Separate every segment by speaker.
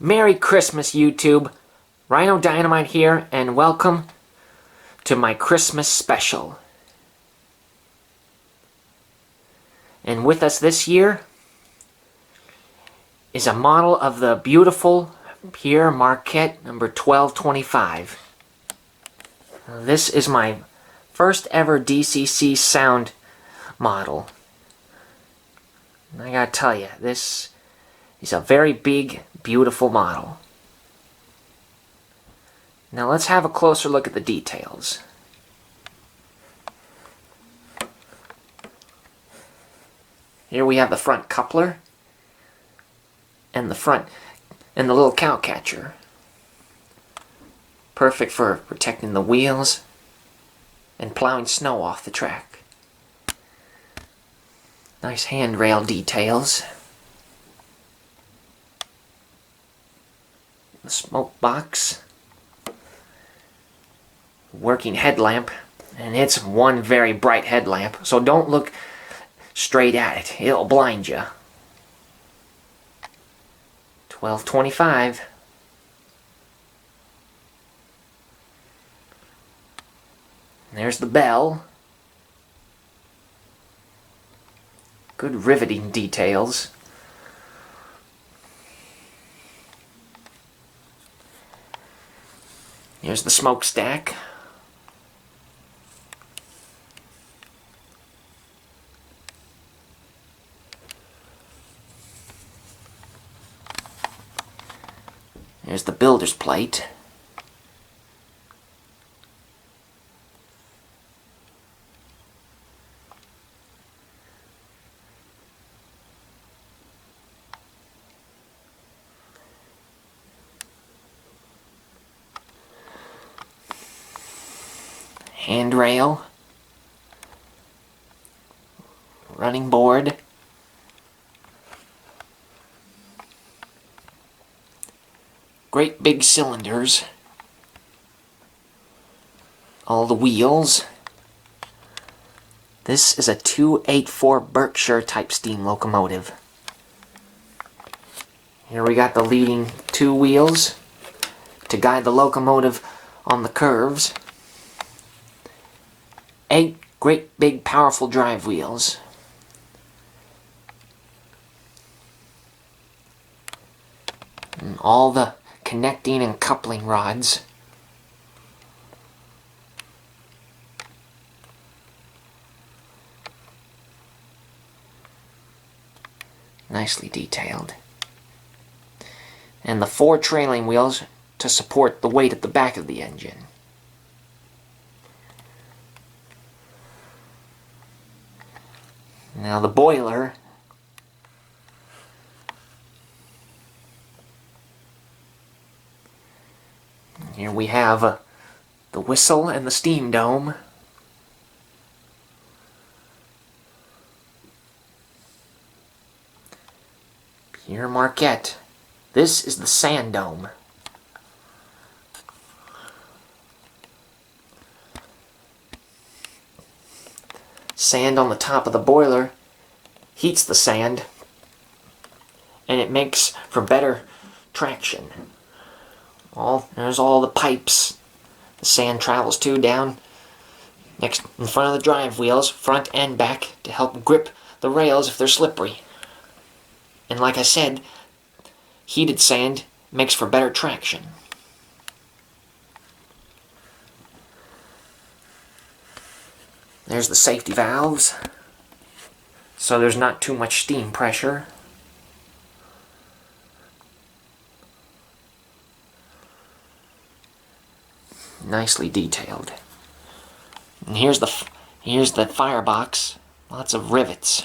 Speaker 1: Merry Christmas, YouTube. Rhino Dynamite here, and welcome to my Christmas special. And with us this year is a model of the beautiful Pere Marquette number 1225. This is my first ever DCC sound model. And I gotta tell you, this is a very big, beautiful model. Now let's have a closer look at the details. Here we have the front coupler and the little cow catcher. Perfect for protecting the wheels and plowing snow off the track. Nice handrail details. The smoke box. Working headlamp, and it's one very bright headlamp, so don't look straight at it. It'll blind you. 1225. There's the bell. Good riveting details. Here's the smokestack. Here's the builder's plate. Handrail, running board, great big cylinders, all the wheels. This is a 284 Berkshire type steam locomotive. Here we got the leading two wheels to guide the locomotive on the curves. 8 great big powerful drive wheels. And all the connecting and coupling rods. Nicely detailed. And the 4 trailing wheels to support the weight at the back of the engine. Now the boiler. Here we have the whistle and the steam dome. Pere Marquette. This is the sand dome. Sand on the top of the boiler heats the sand, and it makes for better traction. There's all the pipes the sand travels to down next in front of the drive wheels, front and back, to help grip the rails if they're slippery. And like I said, heated sand makes for better traction. There's the safety valves, so there's not too much steam pressure. Nicely detailed. And here's the firebox. Lots of rivets.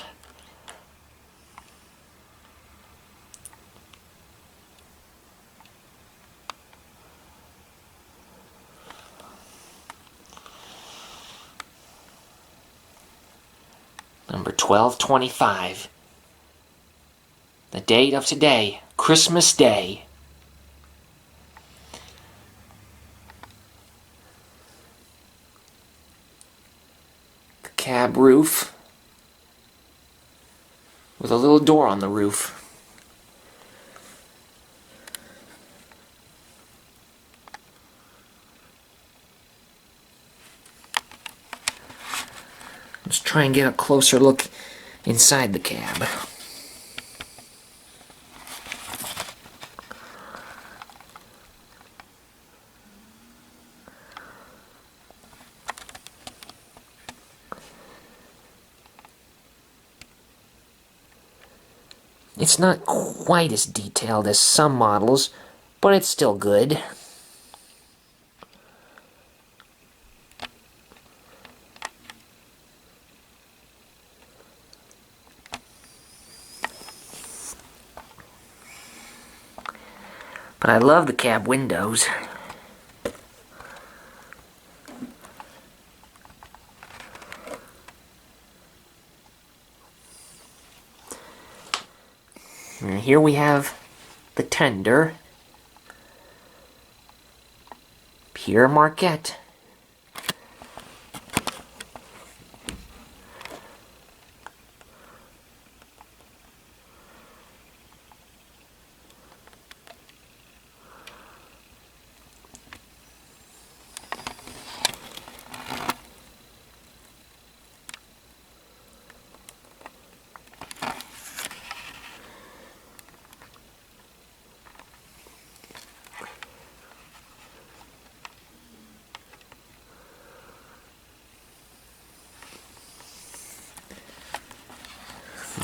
Speaker 1: Number 1225. The date of today, Christmas Day. The cab roof with a little door on the roof. Let's try and get a closer look inside the cab. It's not quite as detailed as some models, but it's still good. But I love the cab windows. And here we have the tender, Pere Marquette.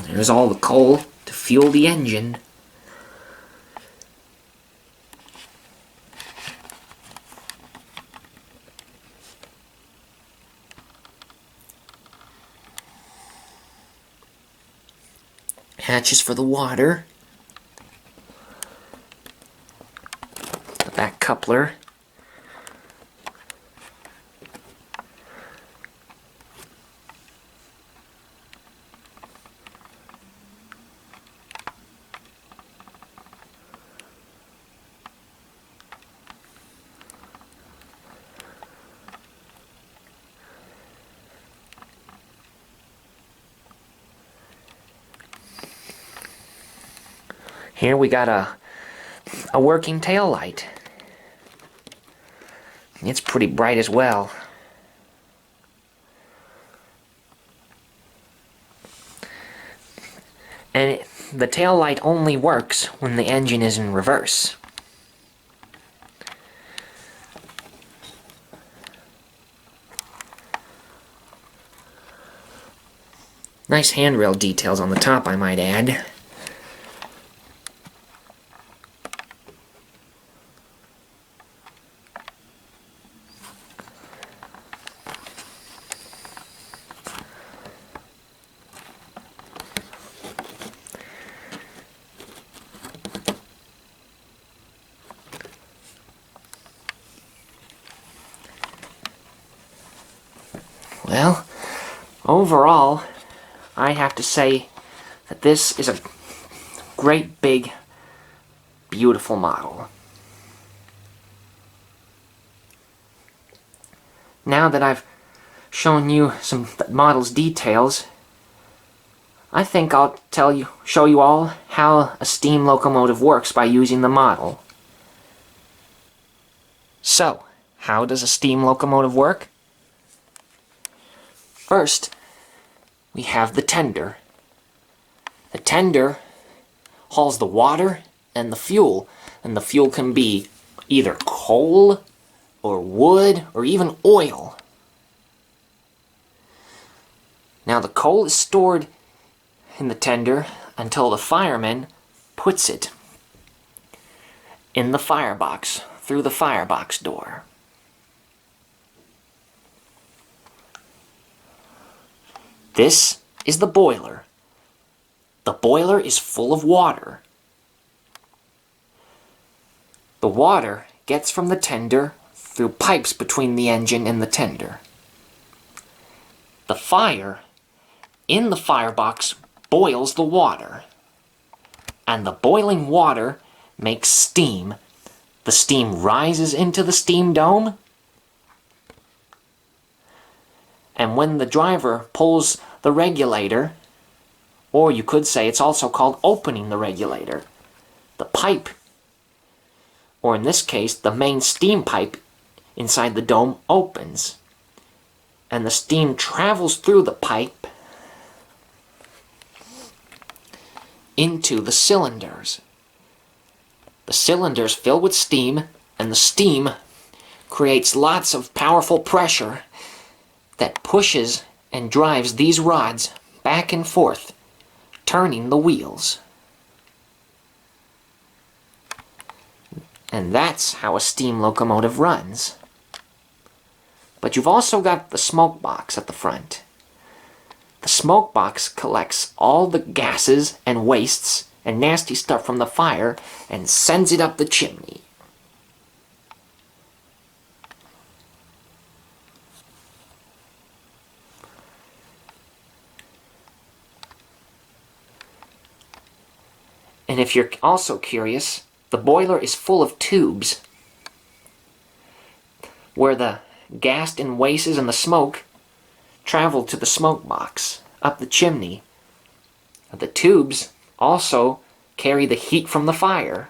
Speaker 1: There's all the coal to fuel the engine. Hatches for the water. The back coupler. Here we got a working tail light. It's pretty bright as well. And the tail light only works when the engine is in reverse. Nice handrail details on the top, I might add. Well, overall, I have to say that this is a great, big, beautiful model. Now that I've shown you some model's details, I think I'll show you all how a steam locomotive works by using the model. So, how does a steam locomotive work? First, we have the tender. The tender hauls the water and the fuel can be either coal or wood or even oil. Now the coal is stored in the tender until the fireman puts it in the firebox through the firebox door. This is the boiler. The boiler is full of water. The water gets from the tender through pipes between the engine and the tender. The fire in the firebox boils the water, and the boiling water makes steam. The steam rises into the steam dome, and when the driver pulls the regulator, or you could say it's also called opening the regulator, the pipe, or in this case the main steam pipe inside the dome, opens, and the steam travels through the pipe into the cylinders. The cylinders fill with steam, and the steam creates lots of powerful pressure that pushes and drives these rods back and forth, turning the wheels. And that's how a steam locomotive runs. But you've also got the smoke box at the front. The smoke box collects all the gases and wastes and nasty stuff from the fire and sends it up the chimney. And if you're also curious, the boiler is full of tubes where the gas and wastes and the smoke travel to the smoke box up the chimney. The tubes also carry the heat from the fire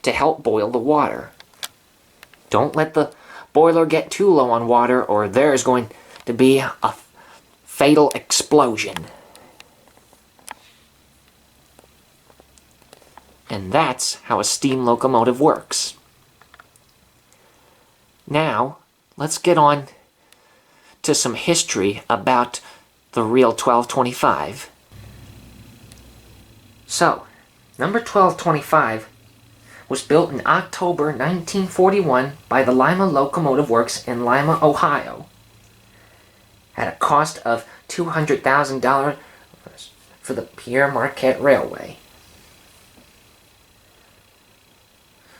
Speaker 1: to help boil the water. Don't let the boiler get too low on water, or there's going to be a fatal explosion. And that's how a steam locomotive works. Now, let's get on to some history about the real 1225. So, number 1225 was built in October 1941 by the Lima Locomotive Works in Lima, Ohio, at a cost of $200,000 for the Pere Marquette Railway.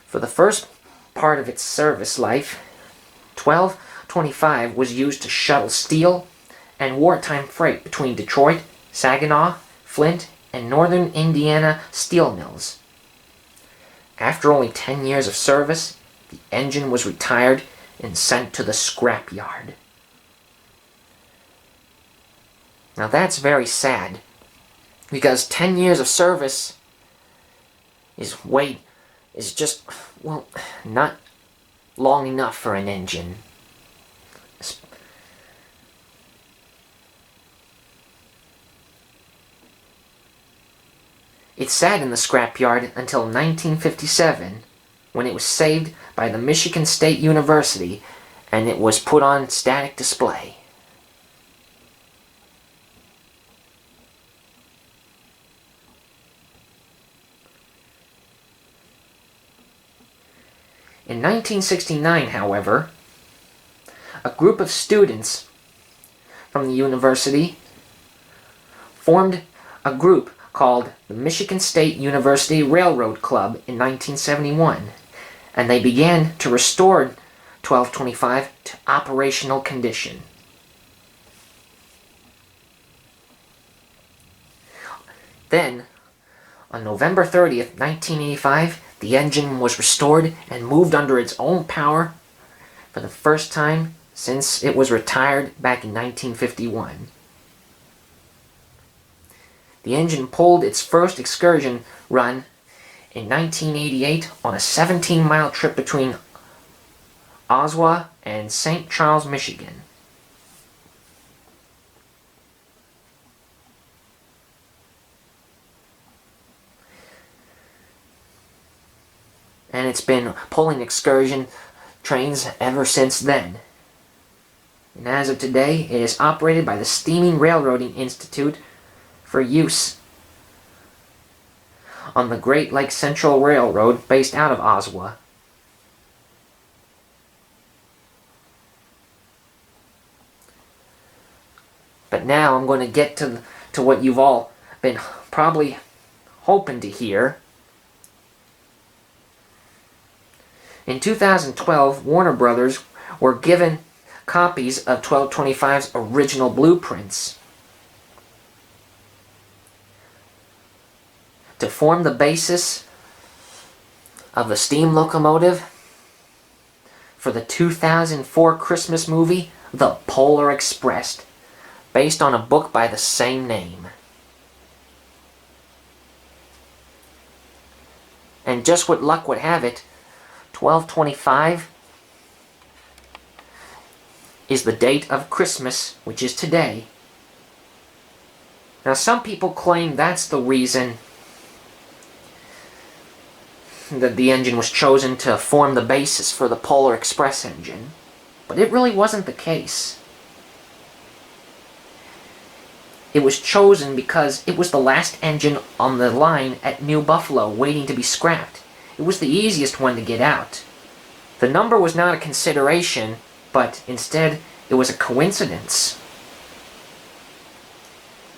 Speaker 1: For the first part of its service life, 1225 was used to shuttle steel and wartime freight between Detroit, Saginaw, Flint, and northern Indiana steel mills. After only 10 years of service, the engine was retired and sent to the scrap yard. Now that's very sad, because 10 years of service is just, well, not long enough for an engine. It sat in the scrapyard until 1957, when it was saved by the Michigan State University and it was put on static display. In 1969, however, a group of students from the university formed a group called the Michigan State University Railroad Club in 1971, and they began to restore 1225 to operational condition. Then, on November 30th, 1985, the engine was restored and moved under its own power for the first time since it was retired back in 1951. The engine pulled its first excursion run in 1988 on a 17-mile trip between Oshawa and St. Charles, Michigan. And it's been pulling excursion trains ever since then. And as of today, it is operated by the Steaming Railroading Institute for use on the Great Lakes Central Railroad based out of Oshawa. But now I'm going to get to what you've all been probably hoping to hear. In 2012, Warner Brothers were given copies of 1225's original blueprints to form the basis of the steam locomotive for the 2004 Christmas movie, The Polar Express, based on a book by the same name. And just what luck would have it, 1225 is the date of Christmas, which is today. Now, some people claim that's the reason that the engine was chosen to form the basis for the Polar Express engine, but it really wasn't the case. It was chosen because it was the last engine on the line at New Buffalo waiting to be scrapped. It was the easiest one to get out. The number was not a consideration, but instead it was a coincidence.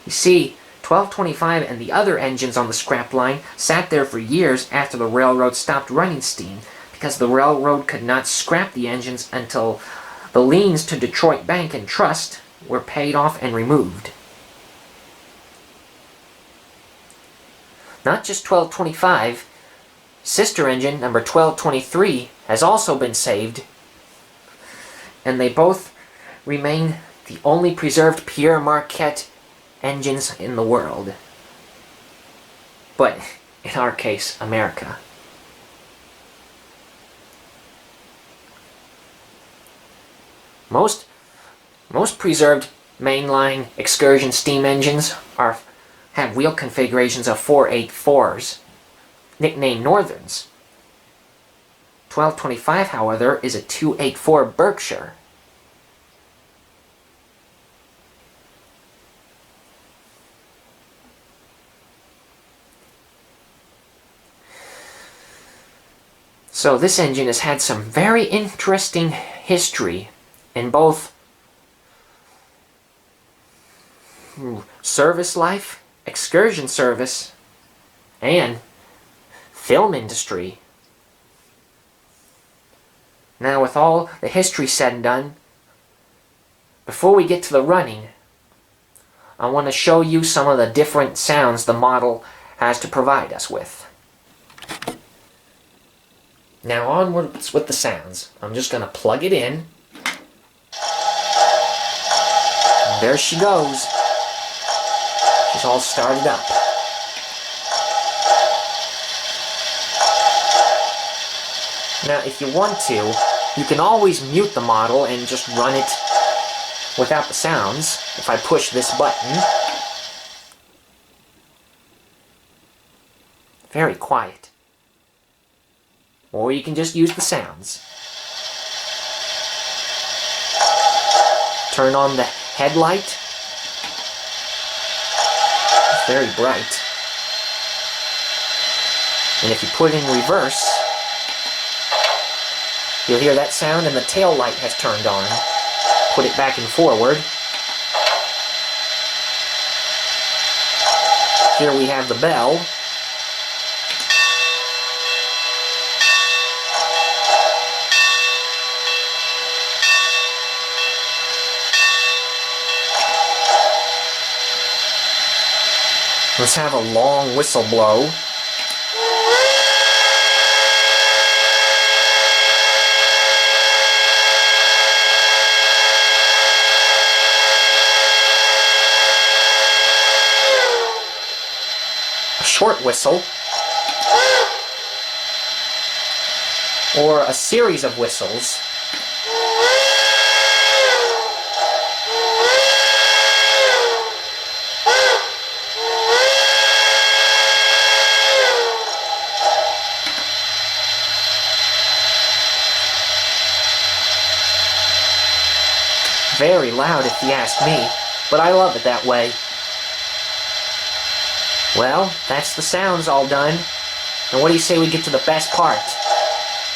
Speaker 1: You see, 1225 and the other engines on the scrap line sat there for years after the railroad stopped running steam, because the railroad could not scrap the engines until the liens to Detroit Bank and Trust were paid off and removed. Not just 1225, sister engine number 1223 has also been saved, and they both remain the only preserved Pere Marquette engines in the world. But, in our case, America. Most preserved mainline excursion steam engines have wheel configurations of 484s, nicknamed Northerns. 1225, however, is a 284 Berkshire. So this engine has had some very interesting history in both service life, excursion service, and film industry. Now, with all the history said and done, before we get to the running, I want to show you some of the different sounds the model has to provide us with. Now onwards with the sounds. I'm just going to plug it in. And there she goes. She's all started up. Now, if you want to, you can always mute the model and just run it without the sounds. If I push this button. Very quiet. Or you can just use the sounds. Turn on the headlight. It's very bright. And if you put it in reverse, you'll hear that sound and the tail light has turned on. Put it back and forward. Here we have the bell. Let's have a long whistle blow. A short whistle. Or a series of whistles. Very loud if you ask me, but I love it that way. Well, that's the sounds all done. And what do you say we get to the best part?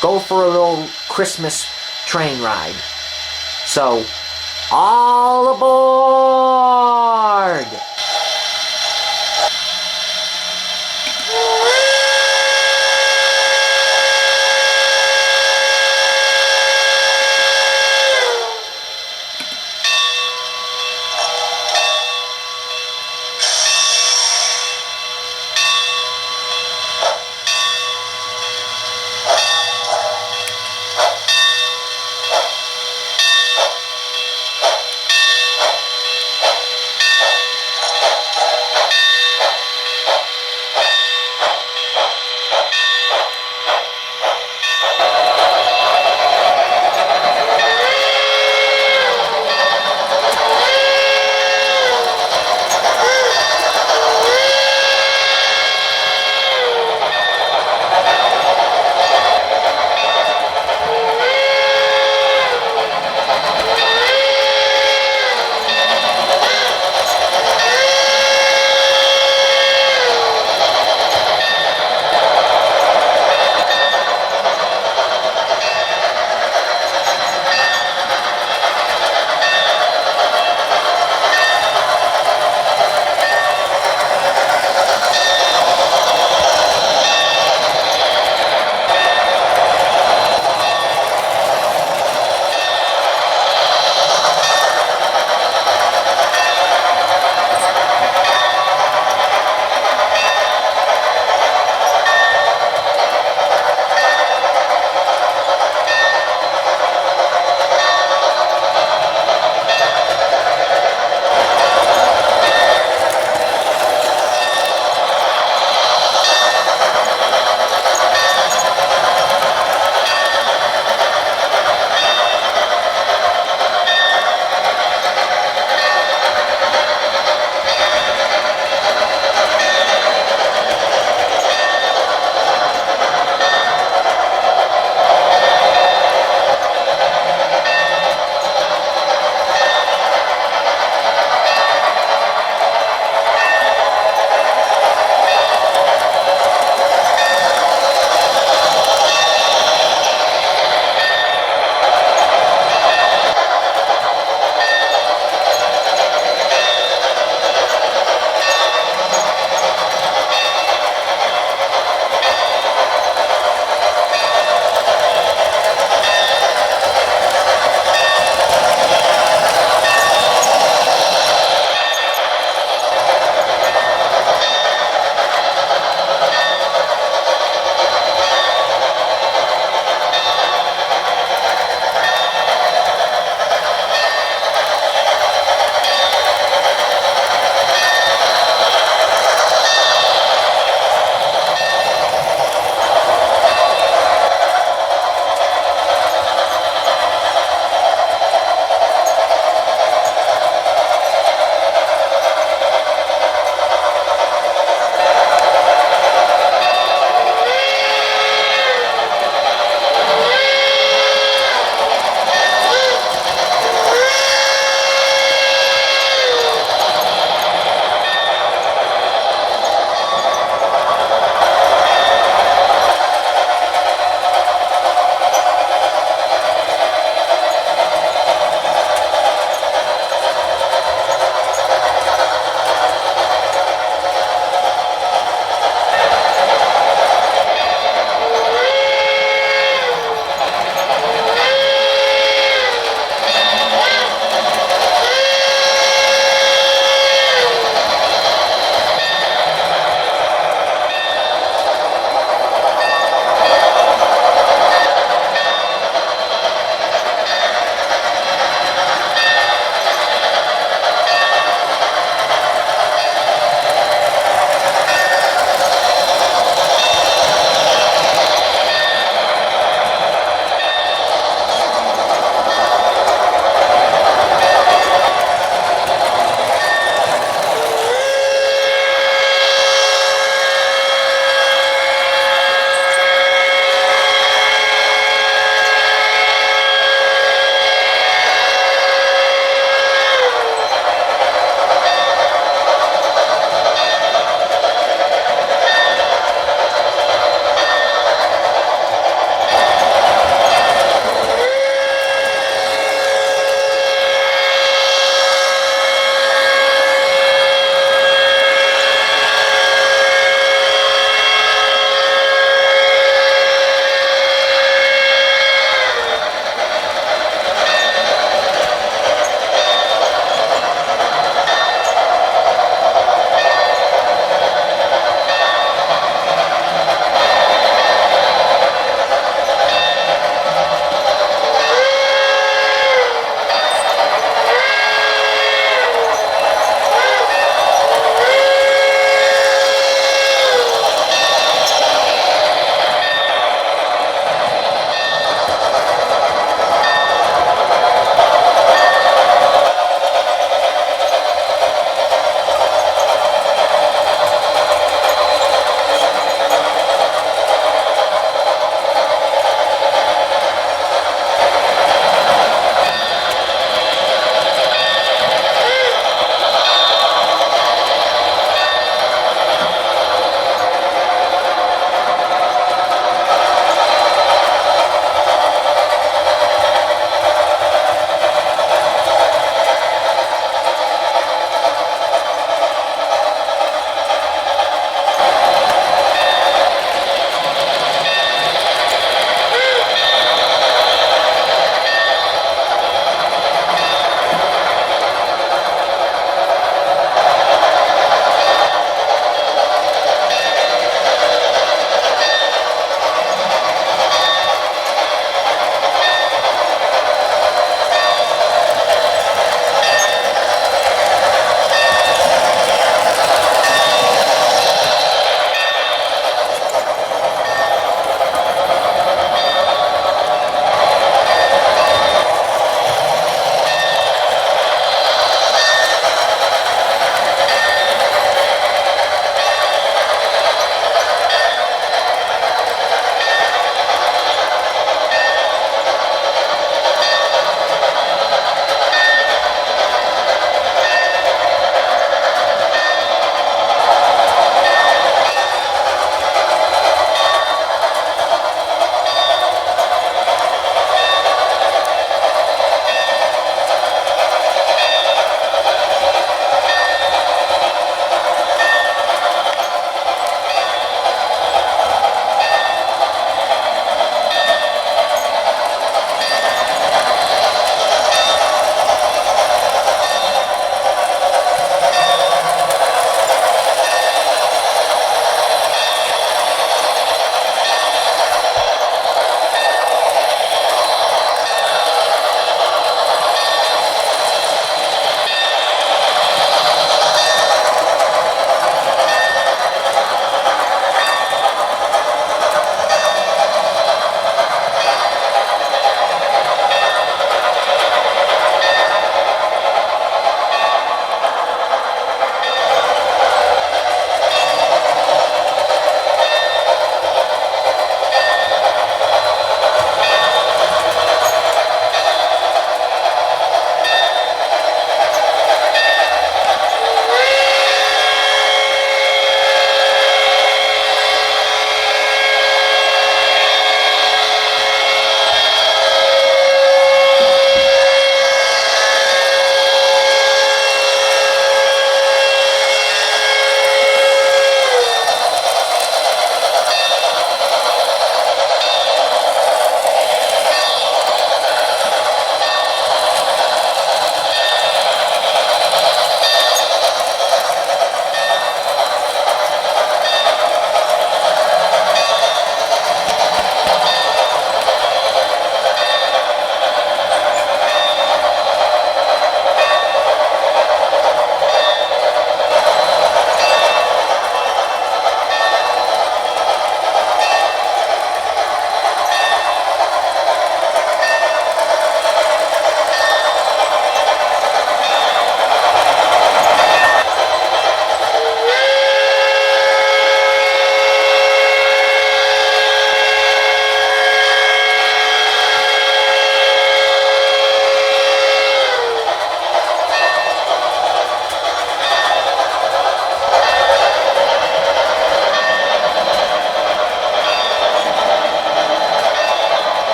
Speaker 1: Go for a little Christmas train ride. So, all aboard!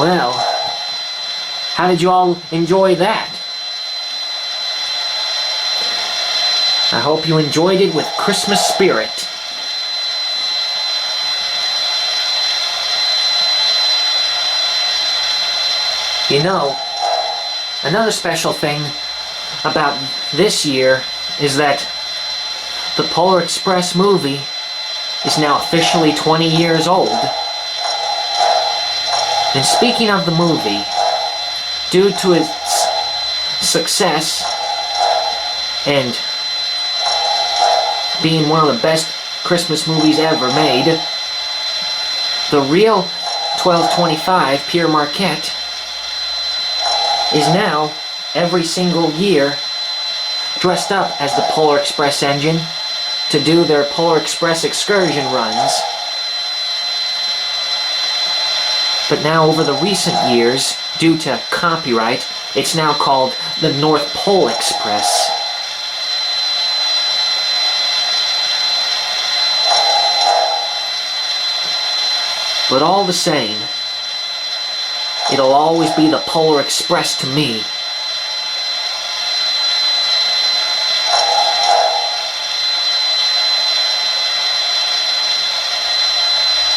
Speaker 1: Well, how did you all enjoy that? I hope you enjoyed it with Christmas spirit. You know, another special thing about this year is that the Polar Express movie is now officially 20 years old. And speaking of the movie, due to its success and being one of the best Christmas movies ever made, the real 1225 Pere Marquette is now, every single year, dressed up as the Polar Express engine to do their Polar Express excursion runs. But now, over the recent years, due to copyright, it's now called the North Pole Express. But all the same, it'll always be the Polar Express to me.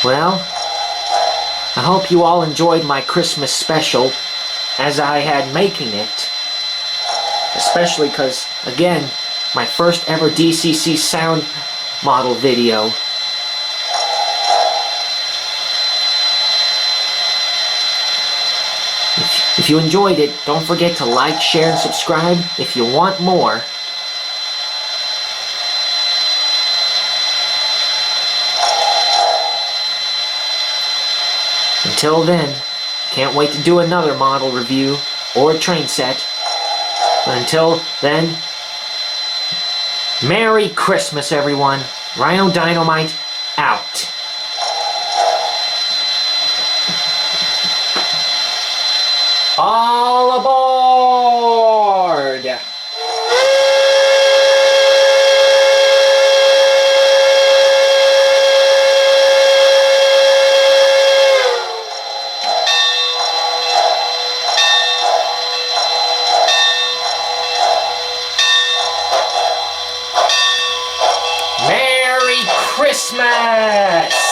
Speaker 1: Well, I hope you all enjoyed my Christmas special as I had making it. Especially because, again, my first ever DCC sound model video. If you enjoyed it, don't forget to like, share, and subscribe if you want more. Until then, can't wait to do another model review or a train set. But until then, Merry Christmas, everyone. Rhino Dynamite out. All aboard! Merry Christmas!